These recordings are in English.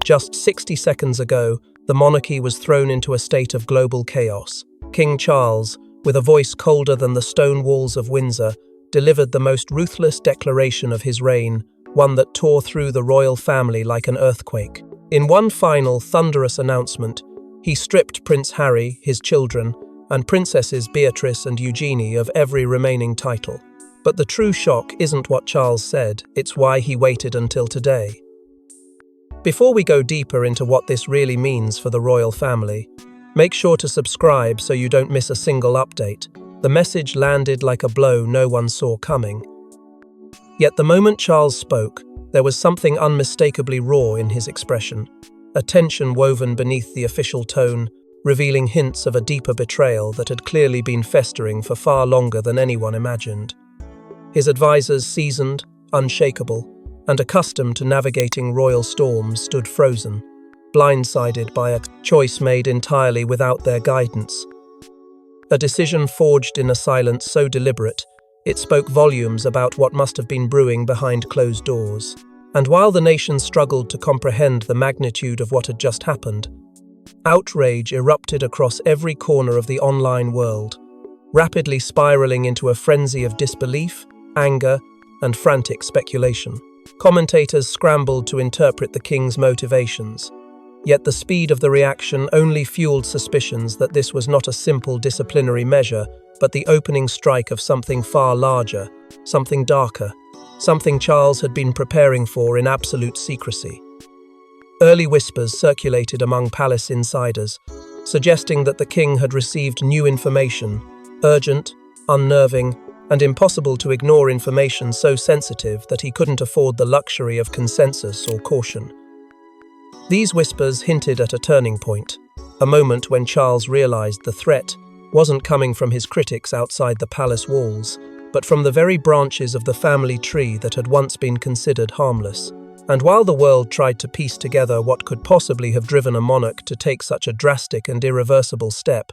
Just 60 seconds ago, the monarchy was thrown into a state of global chaos. King Charles, with a voice colder than the stone walls of Windsor, delivered the most ruthless declaration of his reign, one that tore through the royal family like an earthquake. In one final, thunderous announcement, he stripped Prince Harry, his children, and Princesses Beatrice and Eugenie of every remaining title. But the true shock isn't what Charles said, it's why he waited until today. Before we go deeper into what this really means for the royal family, make sure to subscribe so you don't miss a single update. The message landed like a blow no one saw coming. Yet the moment Charles spoke, there was something unmistakably raw in his expression, a tension woven beneath the official tone, revealing hints of a deeper betrayal that had clearly been festering for far longer than anyone imagined. His advisors, seasoned, unshakable, and accustomed to navigating royal storms, stood frozen, blindsided by a choice made entirely without their guidance. A decision forged in a silence so deliberate, it spoke volumes about what must have been brewing behind closed doors. And while the nation struggled to comprehend the magnitude of what had just happened, outrage erupted across every corner of the online world, rapidly spiraling into a frenzy of disbelief, anger, and frantic speculation. Commentators scrambled to interpret the king's motivations, yet the speed of the reaction only fueled suspicions that this was not a simple disciplinary measure, but the opening strike of something far larger, something darker, something Charles had been preparing for in absolute secrecy. Early whispers circulated among palace insiders, suggesting that the king had received new information, urgent, unnerving, and impossible to ignore information so sensitive that he couldn't afford the luxury of consensus or caution. These whispers hinted at a turning point, a moment when Charles realized the threat wasn't coming from his critics outside the palace walls, but from the very branches of the family tree that had once been considered harmless. And while the world tried to piece together what could possibly have driven a monarch to take such a drastic and irreversible step,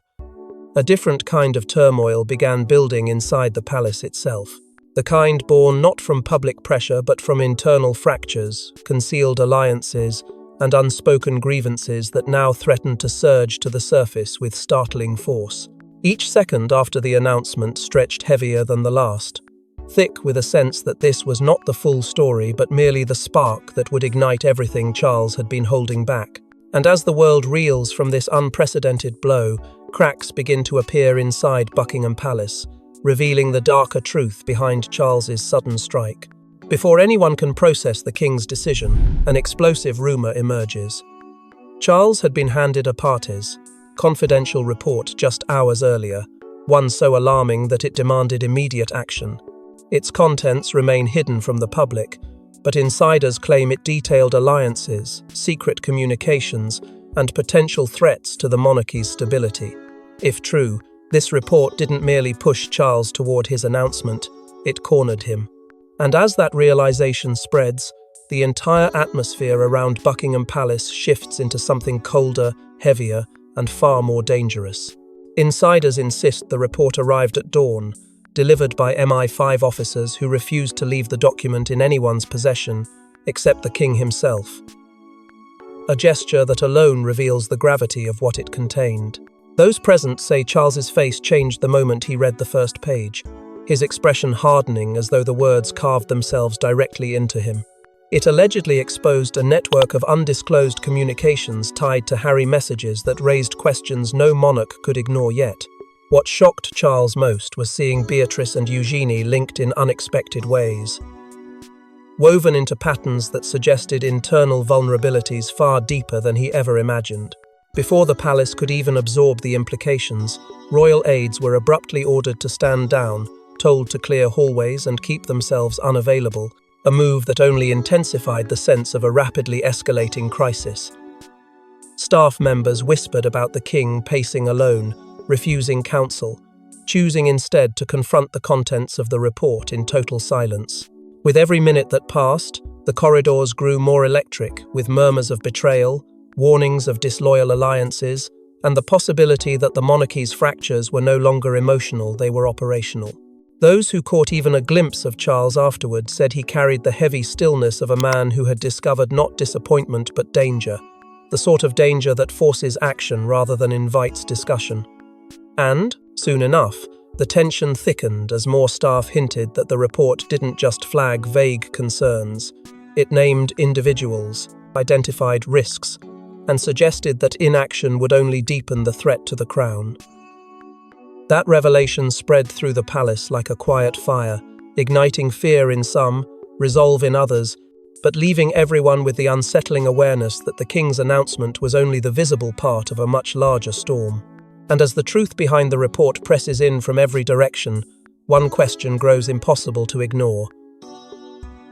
a different kind of turmoil began building inside the palace itself. The kind born not from public pressure but from internal fractures, concealed alliances, and unspoken grievances that now threatened to surge to the surface with startling force. Each second after the announcement stretched heavier than the last, thick with a sense that this was not the full story but merely the spark that would ignite everything Charles had been holding back. And as the world reels from this unprecedented blow, cracks begin to appear inside Buckingham Palace, revealing the darker truth behind Charles's sudden strike. Before anyone can process the king's decision, an explosive rumor emerges. Charles had been handed a partes, confidential report just hours earlier, one so alarming that it demanded immediate action. Its contents remain hidden from the public, but insiders claim it detailed alliances, secret communications, and potential threats to the monarchy's stability. If true, this report didn't merely push Charles toward his announcement, it cornered him. And as that realization spreads, the entire atmosphere around Buckingham Palace shifts into something colder, heavier, and far more dangerous. Insiders insist the report arrived at dawn, delivered by MI5 officers who refused to leave the document in anyone's possession, except the king himself. A gesture that alone reveals the gravity of what it contained. Those present say Charles's face changed the moment he read the first page, his expression hardening as though the words carved themselves directly into him. It allegedly exposed a network of undisclosed communications tied to Harry messages that raised questions no monarch could ignore yet. What shocked Charles most was seeing Beatrice and Eugenie linked in unexpected ways, woven into patterns that suggested internal vulnerabilities far deeper than he ever imagined. Before the palace could even absorb the implications, royal aides were abruptly ordered to stand down, told to clear hallways and keep themselves unavailable, a move that only intensified the sense of a rapidly escalating crisis. Staff members whispered about the king pacing alone, refusing counsel, choosing instead to confront the contents of the report in total silence. With every minute that passed, the corridors grew more electric, with murmurs of betrayal, warnings of disloyal alliances, and the possibility that the monarchy's fractures were no longer emotional, they were operational. Those who caught even a glimpse of Charles afterward said he carried the heavy stillness of a man who had discovered not disappointment but danger, the sort of danger that forces action rather than invites discussion. And, soon enough, the tension thickened as more staff hinted that the report didn't just flag vague concerns. It named individuals, identified risks, and suggested that inaction would only deepen the threat to the crown. That revelation spread through the palace like a quiet fire, igniting fear in some, resolve in others, but leaving everyone with the unsettling awareness that the king's announcement was only the visible part of a much larger storm. And as the truth behind the report presses in from every direction, one question grows impossible to ignore.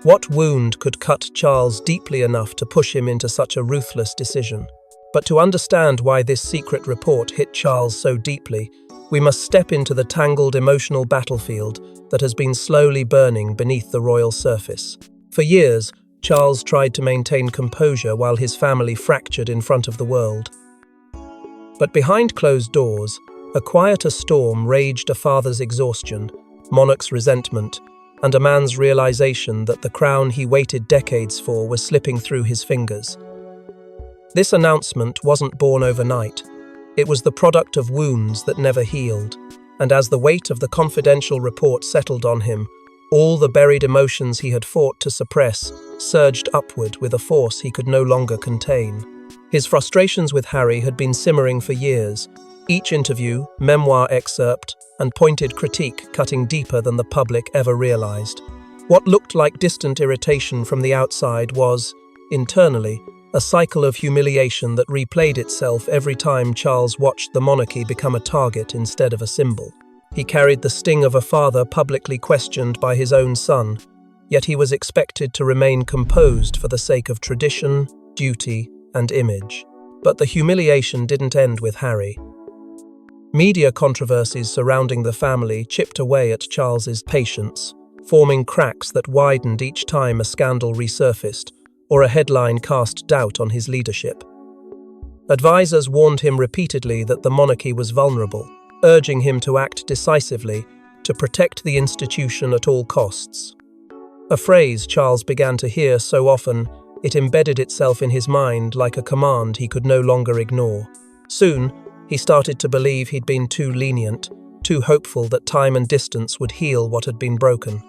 What wound could cut Charles deeply enough to push him into such a ruthless decision? But to understand why this secret report hit Charles so deeply, we must step into the tangled emotional battlefield that has been slowly burning beneath the royal surface. For years, Charles tried to maintain composure while his family fractured in front of the world. But behind closed doors, a quieter storm raged: a father's exhaustion, monarch's resentment, and a man's realization that the crown he waited decades for was slipping through his fingers. This announcement wasn't born overnight. It was the product of wounds that never healed, and as the weight of the confidential report settled on him, all the buried emotions he had fought to suppress surged upward with a force he could no longer contain. His frustrations with Harry had been simmering for years, each interview, memoir excerpt, and pointed critique cutting deeper than the public ever realized. What looked like distant irritation from the outside was, internally, a cycle of humiliation that replayed itself every time Charles watched the monarchy become a target instead of a symbol. He carried the sting of a father publicly questioned by his own son, yet he was expected to remain composed for the sake of tradition, duty, and image. But the humiliation didn't end with Harry. Media controversies surrounding the family chipped away at Charles's patience, forming cracks that widened each time a scandal resurfaced, or a headline cast doubt on his leadership. Advisors warned him repeatedly that the monarchy was vulnerable, urging him to act decisively to protect the institution at all costs. A phrase Charles began to hear so often, it embedded itself in his mind like a command he could no longer ignore. Soon, he started to believe he'd been too lenient, too hopeful that time and distance would heal what had been broken.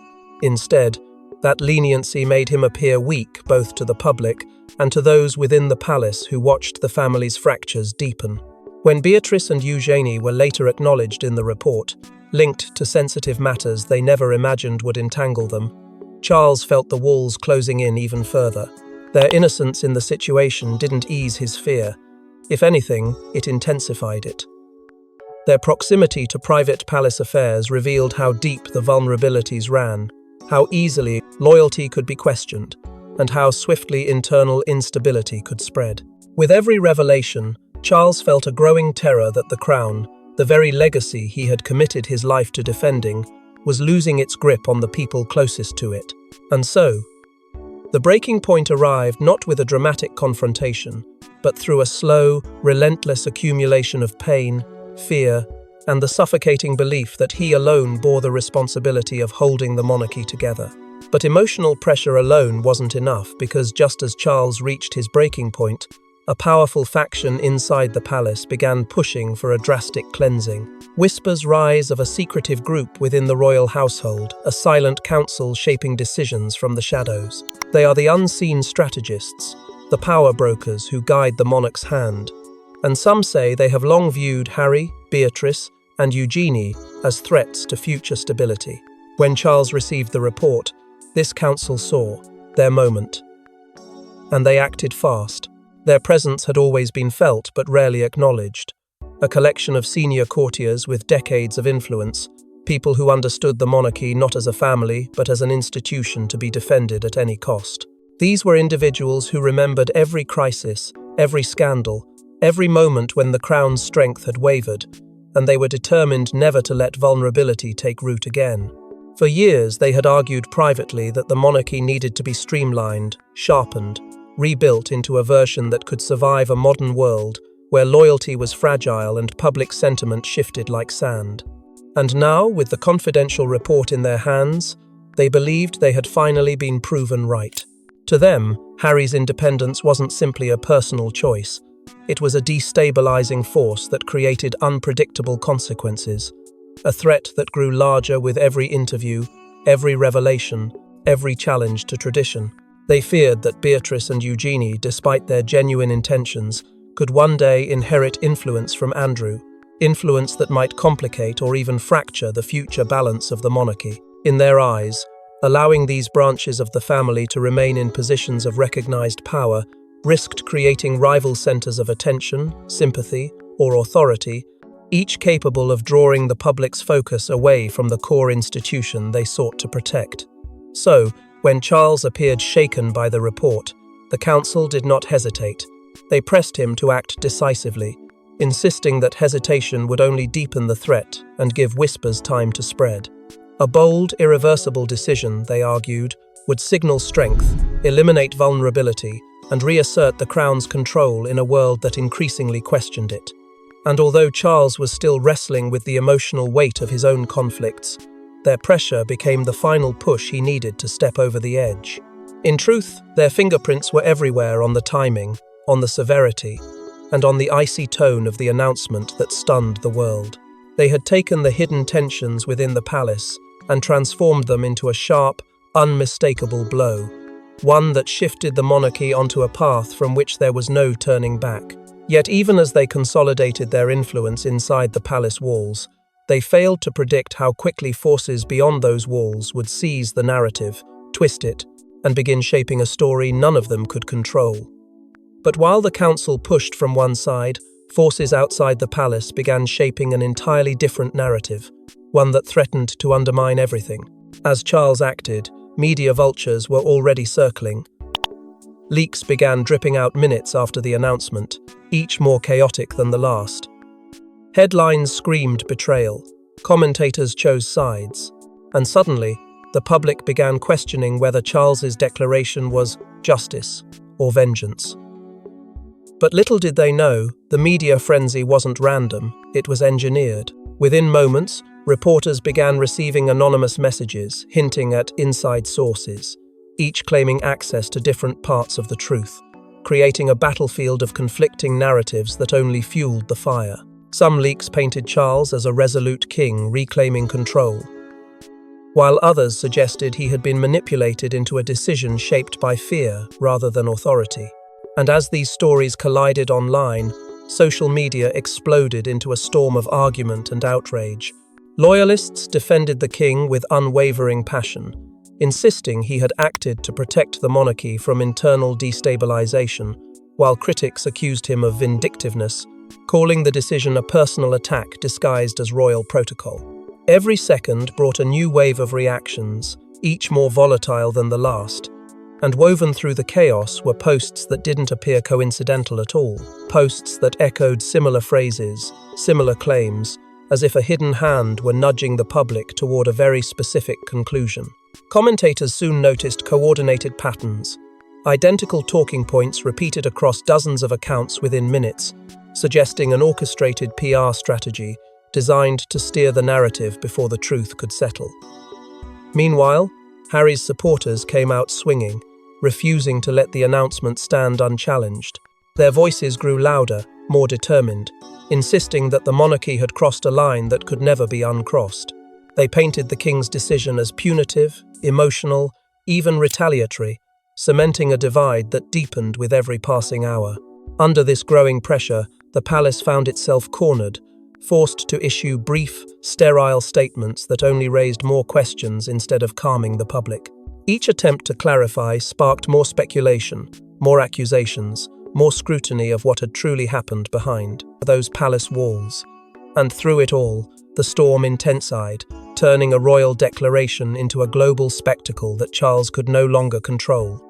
Instead, that leniency made him appear weak both to the public and to those within the palace who watched the family's fractures deepen. When Beatrice and Eugenie were later acknowledged in the report, linked to sensitive matters they never imagined would entangle them, Charles felt the walls closing in even further. Their innocence in the situation didn't ease his fear. If anything, it intensified it. Their proximity to private palace affairs revealed how deep the vulnerabilities ran, how easily loyalty could be questioned, and how swiftly internal instability could spread. With every revelation, Charles felt a growing terror that the crown, the very legacy he had committed his life to defending, was losing its grip on the people closest to it. And so, the breaking point arrived not with a dramatic confrontation, but through a slow, relentless accumulation of pain, fear, and the suffocating belief that he alone bore the responsibility of holding the monarchy together. But emotional pressure alone wasn't enough, because just as Charles reached his breaking point, a powerful faction inside the palace began pushing for a drastic cleansing. Whispers rise of a secretive group within the royal household, a silent council shaping decisions from the shadows. They are the unseen strategists, the power brokers who guide the monarch's hand. And some say they have long viewed Harry, Beatrice, and Eugenie as threats to future stability. When Charles received the report, this council saw their moment. And they acted fast. Their presence had always been felt but rarely acknowledged. A collection of senior courtiers with decades of influence, people who understood the monarchy not as a family but as an institution to be defended at any cost. These were individuals who remembered every crisis, every scandal, every moment when the crown's strength had wavered, and they were determined never to let vulnerability take root again. For years, they had argued privately that the monarchy needed to be streamlined, sharpened, rebuilt into a version that could survive a modern world where loyalty was fragile and public sentiment shifted like sand. And now, with the confidential report in their hands, they believed they had finally been proven right. To them, Harry's independence wasn't simply a personal choice. It was a destabilizing force that created unpredictable consequences, a threat that grew larger with every interview, every revelation, every challenge to tradition. They feared that Beatrice and Eugenie, despite their genuine intentions, could one day inherit influence from Andrew, influence that might complicate or even fracture the future balance of the monarchy. In their eyes, allowing these branches of the family to remain in positions of recognized power risked creating rival centers of attention, sympathy, or authority, each capable of drawing the public's focus away from the core institution they sought to protect. So, when Charles appeared shaken by the report, the council did not hesitate. They pressed him to act decisively, insisting that hesitation would only deepen the threat and give whispers time to spread. A bold, irreversible decision, they argued, would signal strength, eliminate vulnerability, and reassert the crown's control in a world that increasingly questioned it. And although Charles was still wrestling with the emotional weight of his own conflicts, their pressure became the final push he needed to step over the edge. In truth, their fingerprints were everywhere on the timing, on the severity, and on the icy tone of the announcement that stunned the world. They had taken the hidden tensions within the palace and transformed them into a sharp, unmistakable blow, one that shifted the monarchy onto a path from which there was no turning back. Yet even as they consolidated their influence inside the palace walls, they failed to predict how quickly forces beyond those walls would seize the narrative, twist it, and begin shaping a story none of them could control. But while the council pushed from one side, forces outside the palace began shaping an entirely different narrative, one that threatened to undermine everything. As Charles acted, media vultures were already circling. Leaks began dripping out minutes after the announcement, each more chaotic than the last. Headlines screamed betrayal, commentators chose sides, and suddenly, the public began questioning whether Charles's declaration was justice or vengeance. But little did they know, the media frenzy wasn't random, it was engineered. Within moments, reporters began receiving anonymous messages hinting at inside sources, each claiming access to different parts of the truth, creating a battlefield of conflicting narratives that only fueled the fire. Some leaks painted Charles as a resolute king reclaiming control, while others suggested he had been manipulated into a decision shaped by fear rather than authority. And as these stories collided online, social media exploded into a storm of argument and outrage. Loyalists defended the king with unwavering passion, insisting he had acted to protect the monarchy from internal destabilization, while critics accused him of vindictiveness, calling the decision a personal attack disguised as royal protocol. Every second brought a new wave of reactions, each more volatile than the last, and woven through the chaos were posts that didn't appear coincidental at all, posts that echoed similar phrases, similar claims, as if a hidden hand were nudging the public toward a very specific conclusion. Commentators soon noticed coordinated patterns, identical talking points repeated across dozens of accounts within minutes, suggesting an orchestrated PR strategy designed to steer the narrative before the truth could settle. Meanwhile, Harry's supporters came out swinging, refusing to let the announcement stand unchallenged. Their voices grew louder, more determined, insisting that the monarchy had crossed a line that could never be uncrossed. They painted the king's decision as punitive, emotional, even retaliatory, cementing a divide that deepened with every passing hour. Under this growing pressure, the palace found itself cornered, forced to issue brief, sterile statements that only raised more questions instead of calming the public. Each attempt to clarify sparked more speculation, more accusations, more scrutiny of what had truly happened behind those palace walls. And through it all, the storm intensified, turning a royal declaration into a global spectacle that Charles could no longer control.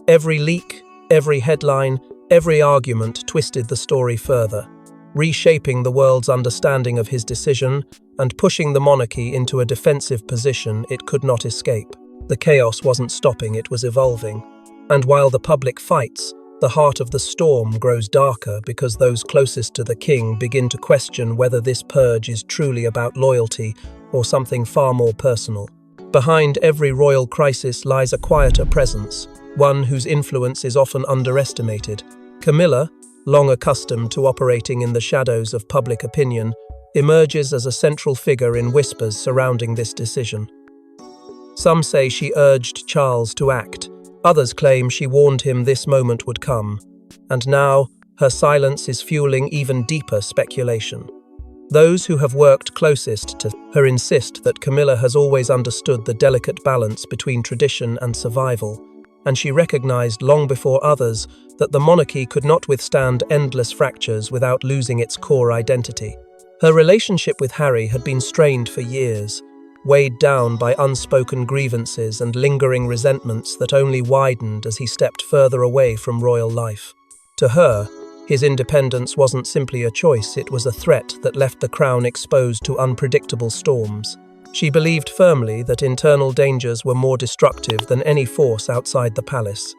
Every leak, every headline, every argument twisted the story further, reshaping the world's understanding of his decision and pushing the monarchy into a defensive position it could not escape. The chaos wasn't stopping, it was evolving. And while the public fights, the heart of the storm grows darker because those closest to the king begin to question whether this purge is truly about loyalty or something far more personal. Behind every royal crisis lies a quieter presence, one whose influence is often underestimated. Camila, long accustomed to operating in the shadows of public opinion, emerges as a central figure in whispers surrounding this decision. Some say she urged Charles to act, others claim she warned him this moment would come, and now her silence is fueling even deeper speculation. Those who have worked closest to her insist that Camila has always understood the delicate balance between tradition and survival, and she recognized long before others that the monarchy could not withstand endless fractures without losing its core identity. Her relationship with Harry had been strained for years, weighed down by unspoken grievances and lingering resentments that only widened as he stepped further away from royal life. To her, his independence wasn't simply a choice, it was a threat that left the crown exposed to unpredictable storms. She believed firmly that internal dangers were more destructive than any force outside the palace,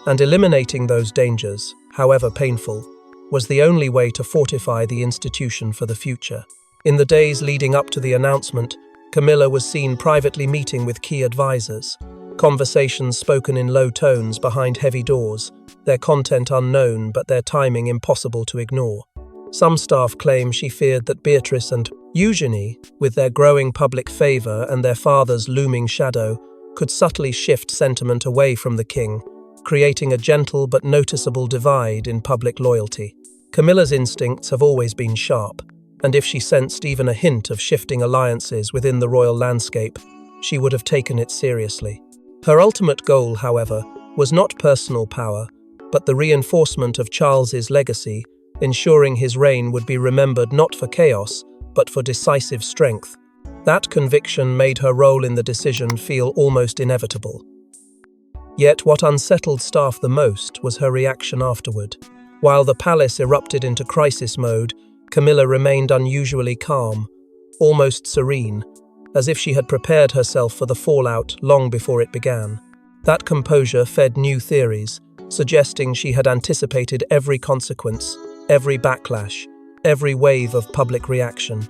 and eliminating those dangers, however painful, was the only way to fortify the institution for the future. In the days leading up to the announcement, Camila was seen privately meeting with key advisors, conversations spoken in low tones behind heavy doors, their content unknown but their timing impossible to ignore. Some staff claim she feared that Beatrice and Eugenie, with their growing public favour and their father's looming shadow, could subtly shift sentiment away from the king, creating a gentle but noticeable divide in public loyalty. Camilla's instincts have always been sharp, and if she sensed even a hint of shifting alliances within the royal landscape, she would have taken it seriously. Her ultimate goal, however, was not personal power, but the reinforcement of Charles's legacy, ensuring his reign would be remembered not for chaos, but for decisive strength. That conviction made her role in the decision feel almost inevitable. Yet what unsettled staff the most was her reaction afterward. While the palace erupted into crisis mode, Camila remained unusually calm, almost serene, as if she had prepared herself for the fallout long before it began. That composure fed new theories, suggesting she had anticipated every consequence, every backlash, every wave of public reaction.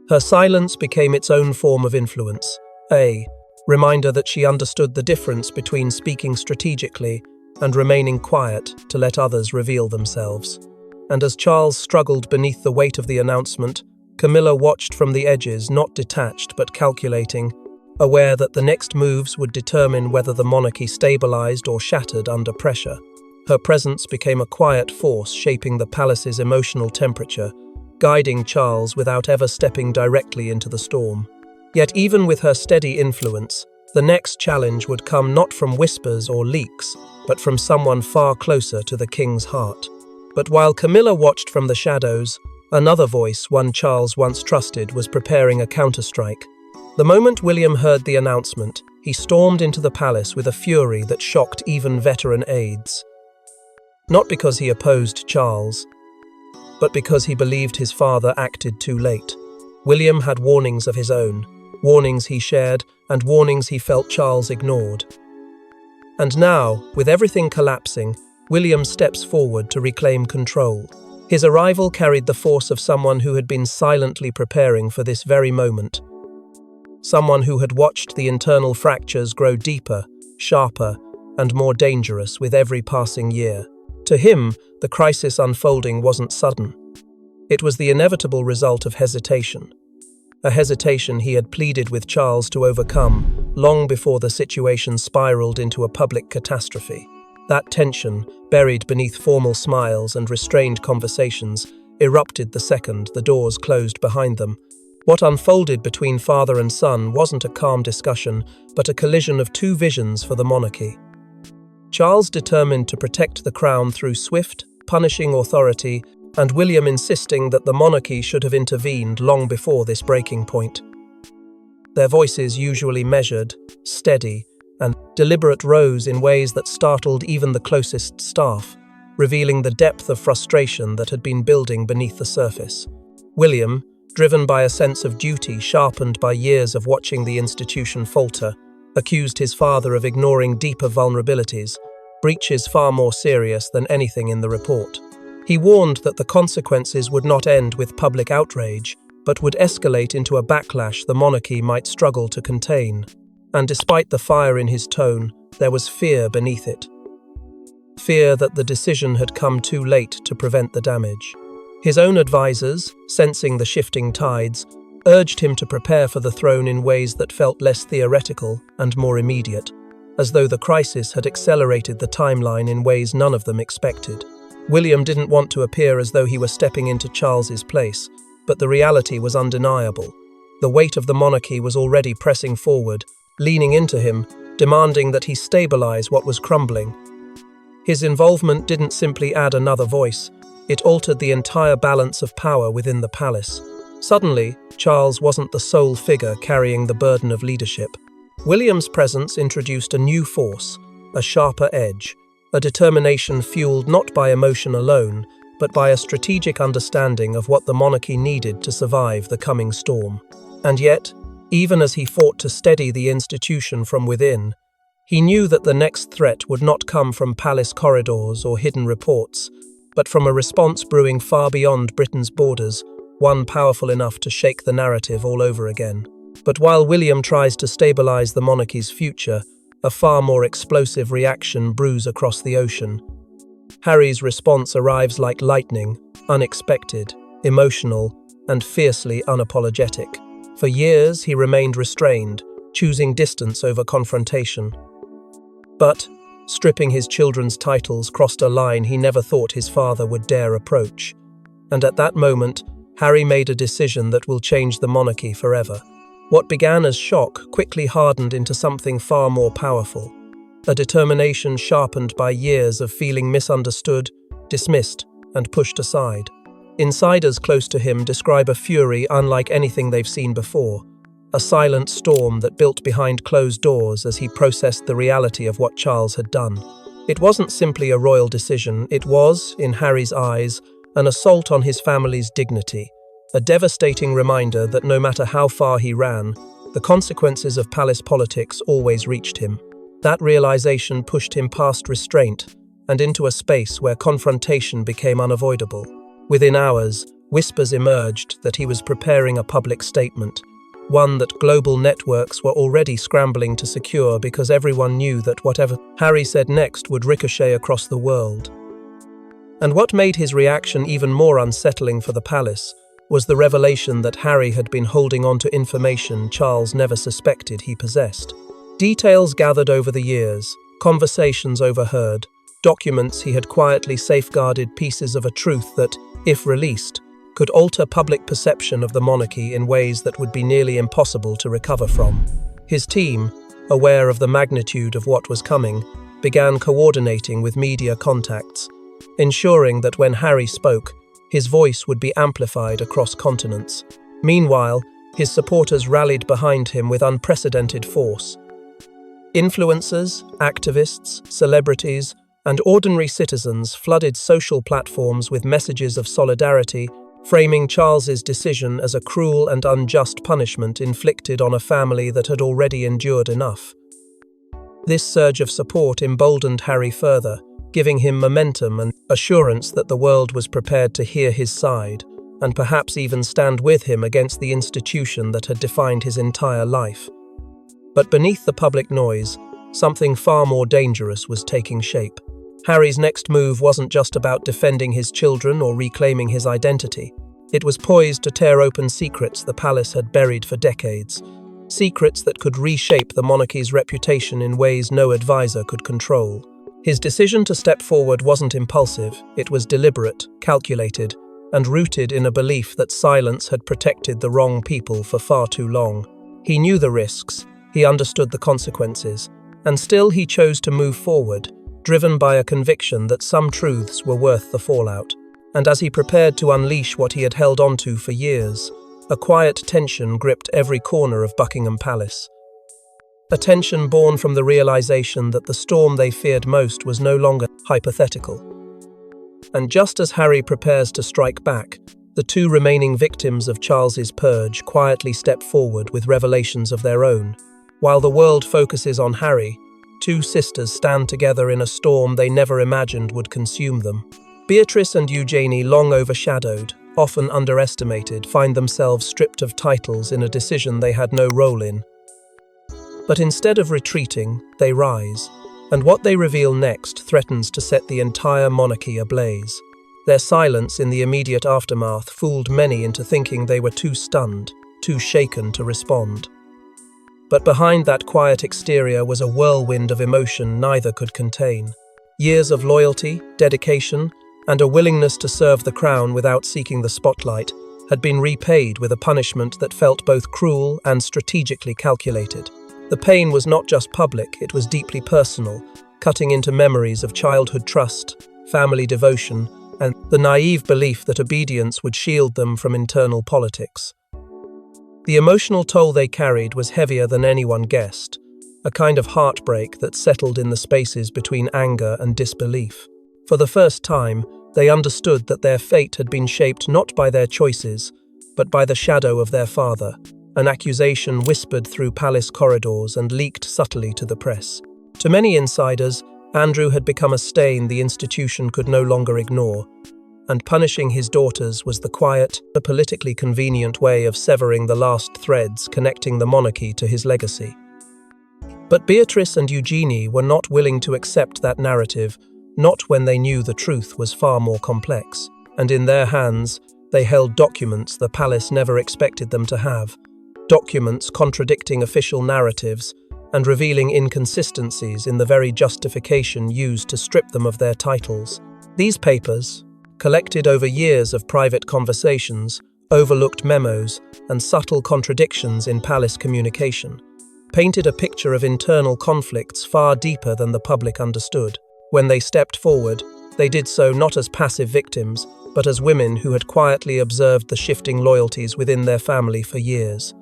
Her silence became its own form of influence, a reminder that she understood the difference between speaking strategically and remaining quiet to let others reveal themselves. And as Charles struggled beneath the weight of the announcement, Camila watched from the edges, not detached but calculating, aware that the next moves would determine whether the monarchy stabilized or shattered under pressure. Her presence became a quiet force shaping the palace's emotional temperature, guiding Charles without ever stepping directly into the storm. Yet even with her steady influence, the next challenge would come not from whispers or leaks, but from someone far closer to the king's heart. But while Camila watched from the shadows, another voice, one Charles once trusted, was preparing a counterstrike. The moment William heard the announcement, he stormed into the palace with a fury that shocked even veteran aides. Not because he opposed Charles, but because he believed his father acted too late. William had warnings of his own, warnings he shared, and warnings he felt Charles ignored. And now, with everything collapsing, William steps forward to reclaim control. His arrival carried the force of someone who had been silently preparing for this very moment. Someone who had watched the internal fractures grow deeper, sharper, and more dangerous with every passing year. To him, the crisis unfolding wasn't sudden. It was the inevitable result of hesitation. A hesitation he had pleaded with Charles to overcome long before the situation spiraled into a public catastrophe. That tension, buried beneath formal smiles and restrained conversations, erupted the second the doors closed behind them. What unfolded between father and son wasn't a calm discussion, but a collision of two visions for the monarchy. Charles determined to protect the crown through swift, punishing authority, and William insisting that the monarchy should have intervened long before this breaking point. Their voices, usually measured, steady, and deliberate, rose in ways that startled even the closest staff, revealing the depth of frustration that had been building beneath the surface. William, driven by a sense of duty sharpened by years of watching the institution falter, accused his father of ignoring deeper vulnerabilities, breaches far more serious than anything in the report. He warned that the consequences would not end with public outrage, but would escalate into a backlash the monarchy might struggle to contain. And despite the fire in his tone, there was fear beneath it. Fear that the decision had come too late to prevent the damage. His own advisors, sensing the shifting tides, urged him to prepare for the throne in ways that felt less theoretical and more immediate, as though the crisis had accelerated the timeline in ways none of them expected. William didn't want to appear as though he were stepping into Charles's place, but the reality was undeniable. The weight of the monarchy was already pressing forward, leaning into him, demanding that he stabilize what was crumbling. His involvement didn't simply add another voice, it altered the entire balance of power within the palace. Suddenly, Charles wasn't the sole figure carrying the burden of leadership. William's presence introduced a new force, a sharper edge, a determination fueled not by emotion alone, but by a strategic understanding of what the monarchy needed to survive the coming storm. And yet, even as he fought to steady the institution from within, he knew that the next threat would not come from palace corridors or hidden reports, but from a response brewing far beyond Britain's borders, one powerful enough to shake the narrative all over again. But while William tries to stabilize the monarchy's future, a far more explosive reaction brews across the ocean. Harry's response arrives like lightning, unexpected, emotional, and fiercely unapologetic. For years, he remained restrained, choosing distance over confrontation. But, stripping his children's titles crossed a line he never thought his father would dare approach. And at that moment, Harry made a decision that will change the monarchy forever. What began as shock quickly hardened into something far more powerful. A determination sharpened by years of feeling misunderstood, dismissed, and pushed aside. Insiders close to him describe a fury unlike anything they've seen before. A silent storm that built behind closed doors as he processed the reality of what Charles had done. It wasn't simply a royal decision, it was, in Harry's eyes, an assault on his family's dignity, a devastating reminder that no matter how far he ran, the consequences of palace politics always reached him. That realization pushed him past restraint and into a space where confrontation became unavoidable. Within hours, whispers emerged that he was preparing a public statement, one that global networks were already scrambling to secure because everyone knew that whatever Harry said next would ricochet across the world. And what made his reaction even more unsettling for the palace was the revelation that Harry had been holding on to information Charles never suspected he possessed. Details gathered over the years, conversations overheard, documents he had quietly safeguarded, pieces of a truth that, if released, could alter public perception of the monarchy in ways that would be nearly impossible to recover from. His team, aware of the magnitude of what was coming, began coordinating with media contacts, ensuring that when Harry spoke, his voice would be amplified across continents. Meanwhile, his supporters rallied behind him with unprecedented force. Influencers, activists, celebrities, and ordinary citizens flooded social platforms with messages of solidarity, framing Charles's decision as a cruel and unjust punishment inflicted on a family that had already endured enough. This surge of support emboldened Harry further, giving him momentum and assurance that the world was prepared to hear his side, and perhaps even stand with him against the institution that had defined his entire life. But beneath the public noise, something far more dangerous was taking shape. Harry's next move wasn't just about defending his children or reclaiming his identity. It was poised to tear open secrets the palace had buried for decades, secrets that could reshape the monarchy's reputation in ways no advisor could control. His decision to step forward wasn't impulsive, it was deliberate, calculated, and rooted in a belief that silence had protected the wrong people for far too long. He knew the risks, he understood the consequences, and still he chose to move forward, driven by a conviction that some truths were worth the fallout. And as he prepared to unleash what he had held onto for years, a quiet tension gripped every corner of Buckingham Palace. A tension born from the realization that the storm they feared most was no longer hypothetical. And just as Harry prepares to strike back, the two remaining victims of Charles's purge quietly step forward with revelations of their own. While the world focuses on Harry, two sisters stand together in a storm they never imagined would consume them. Beatrice and Eugenie long overshadowed, often underestimated, find themselves stripped of titles in a decision they had no role in. But instead of retreating, they rise, and what they reveal next threatens to set the entire monarchy ablaze. Their silence in the immediate aftermath fooled many into thinking they were too stunned, too shaken to respond. But behind that quiet exterior was a whirlwind of emotion neither could contain. Years of loyalty, dedication, and a willingness to serve the crown without seeking the spotlight had been repaid with a punishment that felt both cruel and strategically calculated. The pain was not just public, it was deeply personal, cutting into memories of childhood trust, family devotion, and the naive belief that obedience would shield them from internal politics. The emotional toll they carried was heavier than anyone guessed, a kind of heartbreak that settled in the spaces between anger and disbelief. For the first time, they understood that their fate had been shaped not by their choices, but by the shadow of their father, an accusation whispered through palace corridors and leaked subtly to the press. To many insiders, Andrew had become a stain the institution could no longer ignore, and punishing his daughters was the quiet, politically convenient way of severing the last threads connecting the monarchy to his legacy. But Beatrice and Eugenie were not willing to accept that narrative, not when they knew the truth was far more complex, and in their hands, they held documents the palace never expected them to have, documents contradicting official narratives and revealing inconsistencies in the very justification used to strip them of their titles. These papers, collected over years of private conversations, overlooked memos, and subtle contradictions in palace communication, painted a picture of internal conflicts far deeper than the public understood. When they stepped forward, they did so not as passive victims, but as women who had quietly observed the shifting loyalties within their family for years.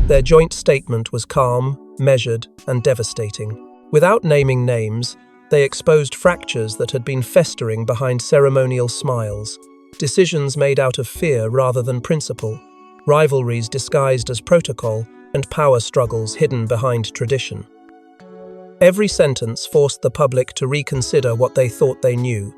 Their joint statement was calm, measured, and devastating. Without naming names, they exposed fractures that had been festering behind ceremonial smiles, decisions made out of fear rather than principle, rivalries disguised as protocol, and power struggles hidden behind tradition. Every sentence forced the public to reconsider what they thought they knew.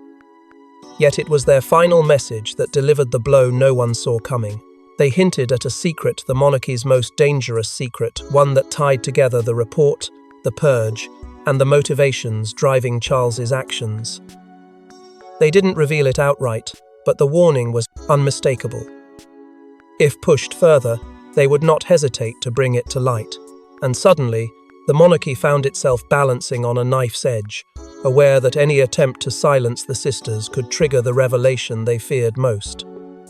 Yet it was their final message that delivered the blow no one saw coming. They hinted at a secret, the monarchy's most dangerous secret, one that tied together the report, the purge, and the motivations driving Charles's actions. They didn't reveal it outright, but the warning was unmistakable. If pushed further, they would not hesitate to bring it to light. And suddenly, the monarchy found itself balancing on a knife's edge, aware that any attempt to silence the sisters could trigger the revelation they feared most.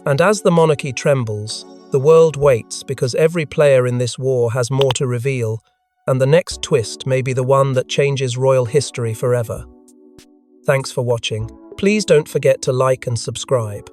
And as the monarchy trembles, the world waits, because every player in this war has more to reveal, and the next twist may be the one that changes royal history forever. Thanks for watching. Please don't forget to like and subscribe.